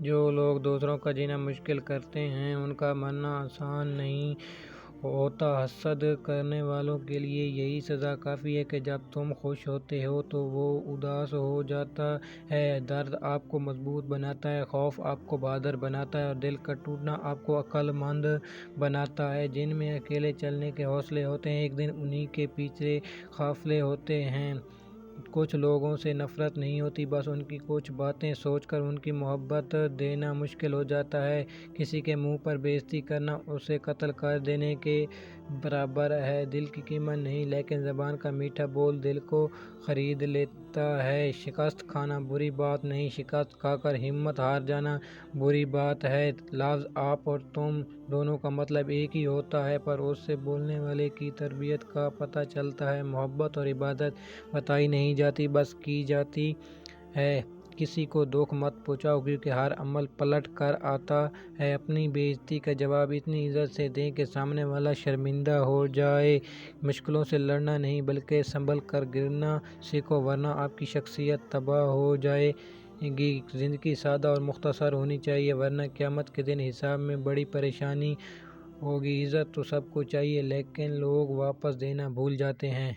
جو لوگ دوسروں کا جینا مشکل کرتے ہیں ان کا مرنا آسان نہیں ہوتا۔ حسد کرنے والوں کے لیے یہی سزا کافی ہے کہ جب تم خوش ہوتے ہو تو وہ اداس ہو جاتا ہے۔ درد آپ کو مضبوط بناتا ہے، خوف آپ کو بہادر بناتا ہے اور دل کا ٹوٹنا آپ کو عقل مند بناتا ہے۔ جن میں اکیلے چلنے کے حوصلے ہوتے ہیں ایک دن انہی کے پیچھے قافلے ہوتے ہیں۔ کچھ لوگوں سے نفرت نہیں ہوتی، بس ان کی کچھ باتیں سوچ کر ان کی محبت دینا مشکل ہو جاتا ہے۔ کسی کے منہ پر بے عزتی کرنا اسے قتل کر دینے کے برابر ہے۔ دل کی قیمت نہیں لیکن زبان کا میٹھا بول دل کو خرید لیتا ہے۔ شکست کھانا بری بات نہیں، شکست کھا کر ہمت ہار جانا بری بات ہے۔ لفظ آپ اور تم دونوں کا مطلب ایک ہی ہوتا ہے پر اس سے بولنے والے کی تربیت کا پتہ چلتا ہے۔ محبت اور عبادت بتائی نہیں جاتی، بس کی جاتی ہے۔ کسی کو دکھ مت پہنچاؤ کیونکہ ہر عمل پلٹ کر آتا ہے۔ اپنی بے عزتی کا جواب اتنی عزت سے دیں کہ سامنے والا شرمندہ ہو جائے۔ مشکلوں سے لڑنا نہیں بلکہ سنبھل کر گرنا سیکھو ورنہ آپ کی شخصیت تباہ ہو جائے گی۔ زندگی سادہ اور مختصر ہونی چاہیے ورنہ قیامت کے دن حساب میں بڑی پریشانی ہوگی۔ عزت تو سب کو چاہیے لیکن لوگ واپس دینا بھول جاتے ہیں۔